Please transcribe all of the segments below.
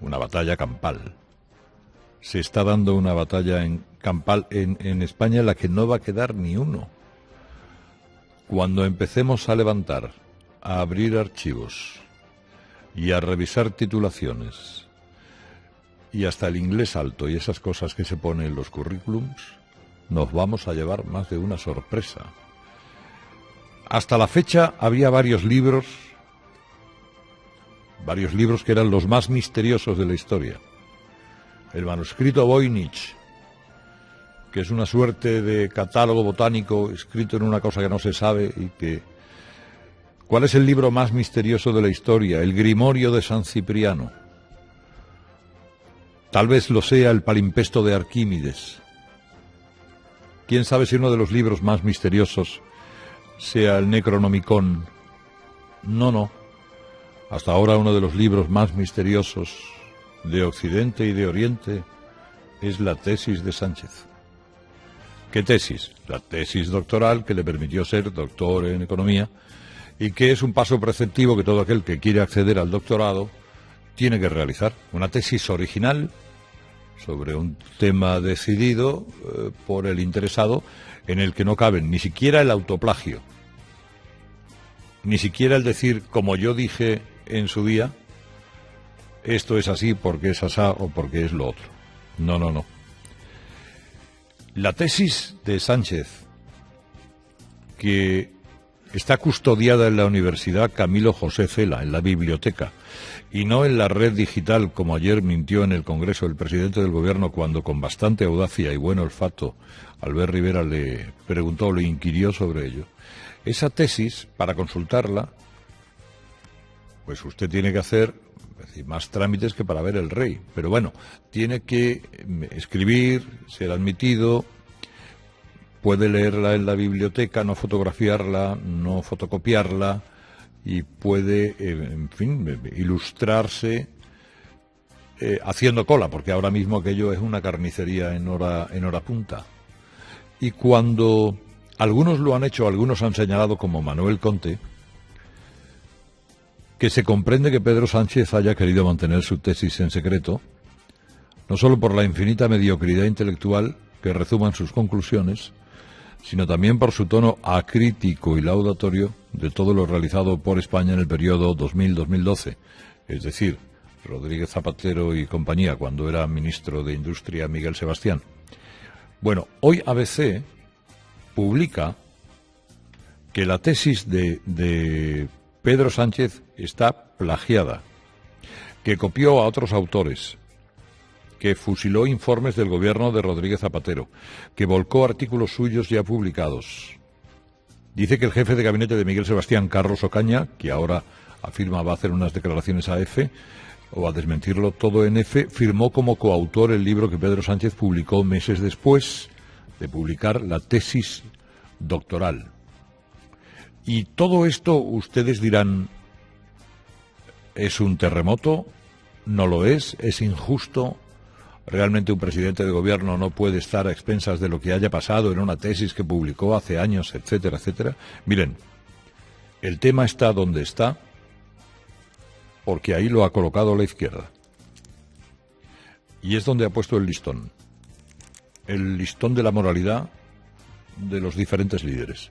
una batalla campal. Se está dando una batalla campal en España en la que no va a quedar ni uno. Cuando empecemos a levantar, a abrir archivos y a revisar titulaciones y hasta el inglés alto y esas cosas que se ponen en los currículums, nos vamos a llevar más de una sorpresa. Hasta la fecha había varios libros que eran los más misteriosos de la historia. El manuscrito Voynich, que es una suerte de catálogo botánico escrito en una cosa que no se sabe y que... ¿Cuál es el libro más misterioso de la historia? El Grimorio de San Cipriano. Tal vez lo sea el Palimpsesto de Arquímedes. ¿Quién sabe si uno de los libros más misteriosos sea el Necronomicon? No. Hasta ahora uno de los libros más misteriosos de Occidente y de Oriente es la tesis de Sánchez. ¿Qué tesis? La tesis doctoral que le permitió ser doctor en economía y que es un paso preceptivo que todo aquel que quiere acceder al doctorado tiene que realizar. Una tesis original sobre un tema decidido por el interesado, en el que no caben ni siquiera el autoplagio, ni siquiera el decir, como yo dije en su día, esto es así porque es asá o porque es lo otro. No. La tesis de Sánchez, que está custodiada en la Universidad Camilo José Cela, en la biblioteca, y no en la red digital, como ayer mintió en el Congreso el presidente del Gobierno cuando, con bastante audacia y buen olfato, Albert Rivera le preguntó, le inquirió sobre ello. Esa tesis, para consultarla, pues usted tiene que hacer más trámites que para ver el rey. Pero bueno, tiene que escribir, ser admitido, puede leerla en la biblioteca, no fotografiarla, no fotocopiarla, y puede, en fin, ilustrarse haciendo cola, porque ahora mismo aquello es una carnicería en hora punta. Y cuando algunos lo han hecho, algunos han señalado, como Manuel Conte, que se comprende que Pedro Sánchez haya querido mantener su tesis en secreto, no solo por la infinita mediocridad intelectual que rezuman sus conclusiones, sino también por su tono acrítico y laudatorio de todo lo realizado por España en el periodo 2000-2012, es decir, Rodríguez Zapatero y compañía, cuando era ministro de Industria Miguel Sebastián. Bueno, hoy ABC publica que la tesis de Pedro Sánchez está plagiada, que copió a otros autores, que fusiló informes del gobierno de Rodríguez Zapatero, que volcó artículos suyos ya publicados. Dice que el jefe de gabinete de Miguel Sebastián, Carlos Ocaña, que ahora afirma va a hacer unas declaraciones a F, o a desmentirlo todo en F, firmó como coautor el libro que Pedro Sánchez publicó meses después de publicar la tesis doctoral. Y todo esto, ustedes dirán, ¿es un terremoto? ¿No lo es? ¿Es injusto? ¿Realmente un presidente de gobierno no puede estar a expensas de lo que haya pasado en una tesis que publicó hace años, etcétera, etcétera? Miren, el tema está donde está porque ahí lo ha colocado la izquierda. Y es donde ha puesto el listón de la moralidad de los diferentes líderes.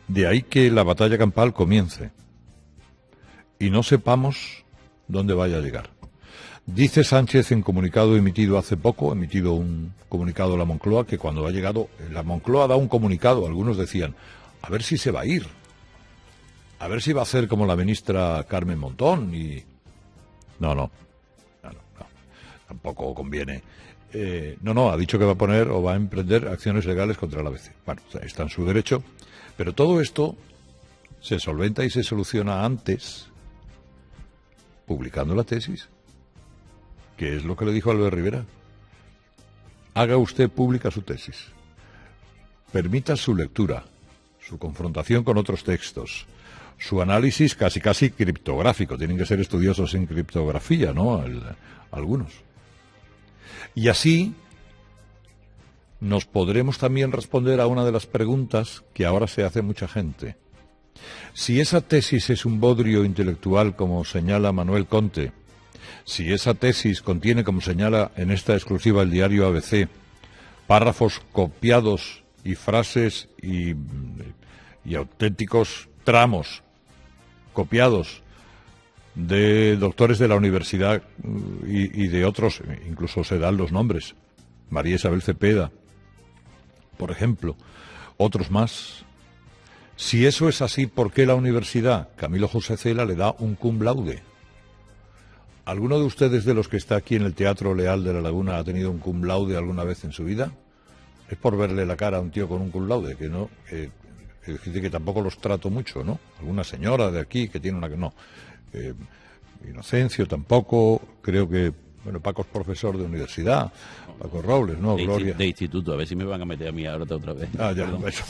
De ahí que la batalla campal comience y no sepamos dónde vaya a llegar. Dice Sánchez en comunicado emitido hace poco, emitido un comunicado a la Moncloa, que cuando ha llegado, la Moncloa da un comunicado, algunos decían, a ver si se va a ir, a ver si va a hacer como la ministra Carmen Montón, y... No, tampoco conviene. Ha dicho que va a poner o va a emprender acciones legales contra la ABC. Bueno, está en su derecho, pero todo esto se solventa y se soluciona antes, publicando la tesis, que es lo que le dijo Albert Rivera. Haga usted pública su tesis, permita su lectura, su confrontación con otros textos, su análisis casi criptográfico. Tienen que ser estudiosos en criptografía, ¿no? Algunos. Y así nos podremos también responder a una de las preguntas que ahora se hace mucha gente. Si esa tesis es un bodrio intelectual, como señala Manuel Conte, Si esa tesis contiene, como señala en esta exclusiva el diario ABC, párrafos copiados y frases y auténticos tramos copiados de doctores de la universidad y de otros, incluso se dan los nombres, María Isabel Cepeda, por ejemplo, otros más. Si eso es así, ¿por qué la universidad Camilo José Cela le da un cum laude? ¿Alguno de ustedes, de los que está aquí en el Teatro Leal de La Laguna, ha tenido un cum laude alguna vez en su vida? Es por verle la cara a un tío con un cum laude, que no, que tampoco los trato mucho, ¿no? Alguna señora de aquí que tiene una que no. Inocencio tampoco, creo que, bueno, Paco es profesor de universidad, Paco Robles, ¿no? Gloria. De instituto, a ver si me van a meter a mí ahora otra vez. Ah, ya, eso.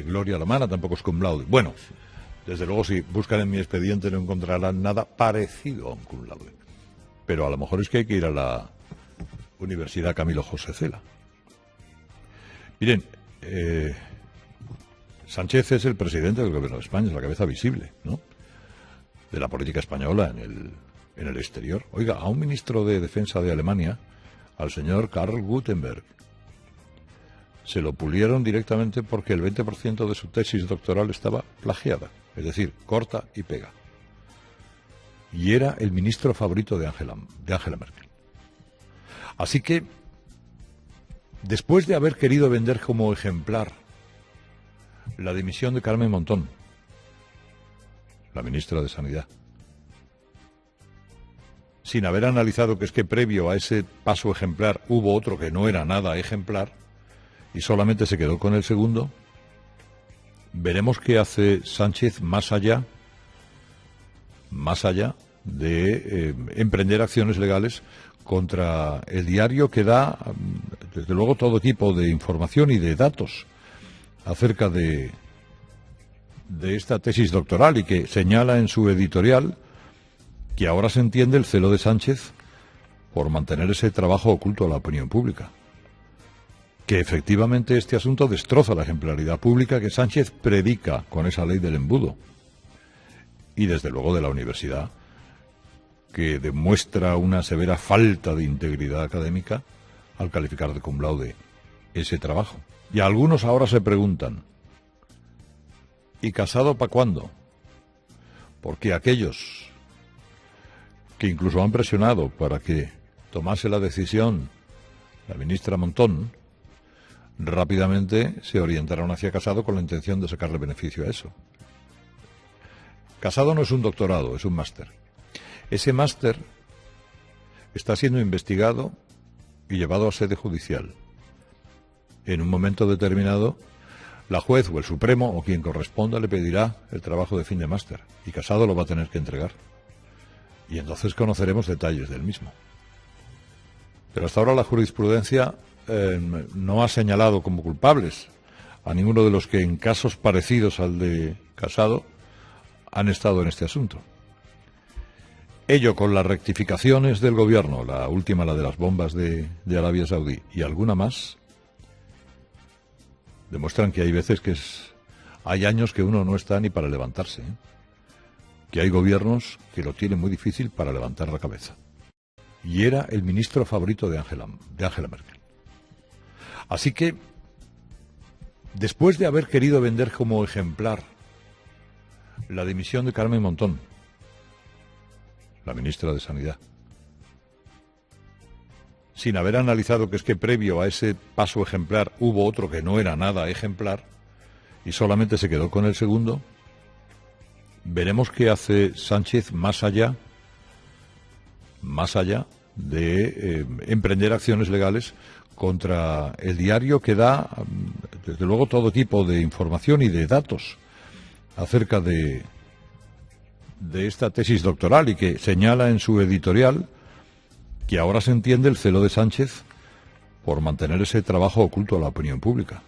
Gloria Lamana tampoco es cum laude. Bueno, desde luego, si buscan en mi expediente no encontrarán nada parecido a un cum laude. Pero a lo mejor es que hay que ir a la Universidad Camilo José Cela. Miren, Sánchez es el presidente del Gobierno de España, es la cabeza visible, ¿no?, de la política española en el exterior. Oiga, a un ministro de Defensa de Alemania, al señor Karl Gutenberg, se lo pulieron directamente porque el 20% de su tesis doctoral estaba plagiada, es decir, corta y pega. Y era el ministro favorito de Angela Merkel. Así que, después de haber querido vender como ejemplar la dimisión de Carmen Montón, la ministra de Sanidad, sin haber analizado que es que previo a ese paso ejemplar hubo otro que no era nada ejemplar y solamente se quedó con el segundo, veremos qué hace Sánchez más allá de emprender acciones legales contra el diario que da, desde luego, todo tipo de información y de datos acerca de esta tesis doctoral y que señala en su editorial que ahora se entiende el celo de Sánchez por mantener ese trabajo oculto a la opinión pública. Que efectivamente este asunto destroza la ejemplaridad pública que Sánchez predica con esa ley del embudo. Y desde luego de la universidad, que demuestra una severa falta de integridad académica al calificar de cum laude ese trabajo. Y algunos ahora se preguntan, ¿y Casado para cuándo? Porque aquellos que incluso han presionado para que tomase la decisión la ministra Montón, rápidamente se orientaron hacia Casado con la intención de sacarle beneficio a eso. Casado no es un doctorado, es un máster. Ese máster está siendo investigado y llevado a sede judicial. En un momento determinado, la juez o el Supremo o quien corresponda le pedirá el trabajo de fin de máster y Casado lo va a tener que entregar. Y entonces conoceremos detalles del mismo. Pero hasta ahora la jurisprudencia no ha señalado como culpables a ninguno de los que en casos parecidos al de Casado han estado en este asunto. Ello con las rectificaciones del gobierno, la última, la de las bombas de Arabia Saudí, y alguna más, demuestran que hay veces hay años que uno no está ni para levantarse, ¿eh? Que hay gobiernos que lo tienen muy difícil para levantar la cabeza. Y era el ministro favorito de Angela Merkel. Así que, después de haber querido vender como ejemplar la dimisión de Carmen Montón, la ministra de Sanidad, sin haber analizado que es que previo a ese paso ejemplar hubo otro que no era nada ejemplar y solamente se quedó con el segundo, veremos qué hace Sánchez más allá de emprender acciones legales contra el diario que da, desde luego, todo tipo de información y de datos acerca de esta tesis doctoral y que señala en su editorial que ahora se entiende el celo de Sánchez por mantener ese trabajo oculto a la opinión pública.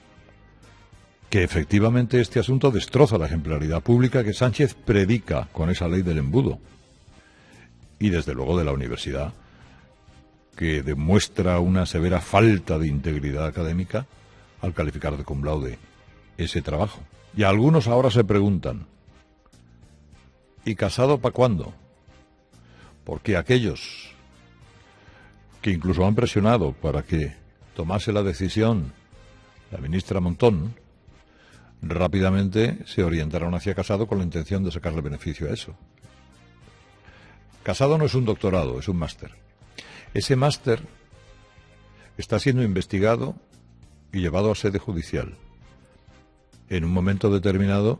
Que efectivamente este asunto destroza la ejemplaridad pública que Sánchez predica con esa ley del embudo. Y desde luego de la universidad, que demuestra una severa falta de integridad académica al calificar de cum laude ese trabajo. Y algunos ahora se preguntan, ¿y Casado para cuándo? Porque aquellos que incluso han presionado para que tomase la decisión la ministra Montón, rápidamente se orientaron hacia Casado con la intención de sacarle beneficio a eso. Casado no es un doctorado, es un máster. Ese máster está siendo investigado y llevado a sede judicial. En un momento determinado,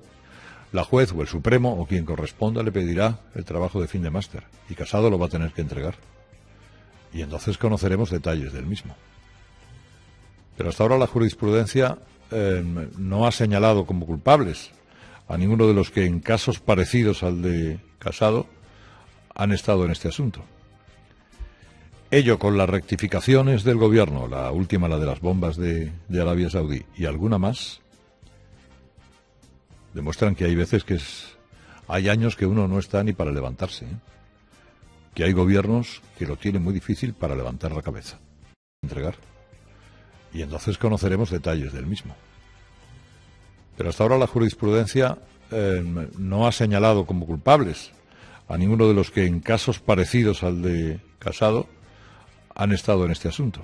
la juez o el Supremo o quien corresponda le pedirá el trabajo de fin de máster y Casado lo va a tener que entregar. Y entonces conoceremos detalles del mismo. Pero hasta ahora la jurisprudencia no ha señalado como culpables a ninguno de los que en casos parecidos al de Casado han estado en este asunto. Ello con las rectificaciones del gobierno, la última, la de las bombas de Arabia Saudí, y alguna más, demuestran que hay veces que hay años que uno no está ni para levantarse, ¿eh? Que hay gobiernos que lo tienen muy difícil para levantar la cabeza, entregar. Y entonces conoceremos detalles del mismo. Pero hasta ahora la jurisprudencia no ha señalado como culpables a ninguno de los que en casos parecidos al de Casado han estado en este asunto.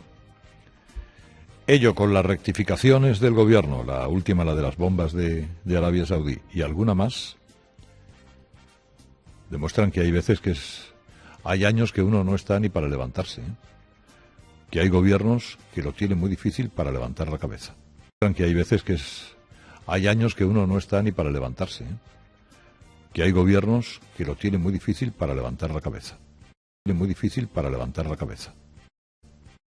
Ello con las rectificaciones del gobierno, la última, la de las bombas de Arabia Saudí, y alguna más, demuestran que hay veces que hay años que uno no está ni para levantarse, ¿eh? Que hay gobiernos que lo tienen muy difícil para levantar la cabeza. Que hay veces que hay años que uno no está ni para levantarse, ¿eh? Que hay gobiernos que lo tienen muy difícil para levantar la cabeza. Muy difícil para levantar la cabeza.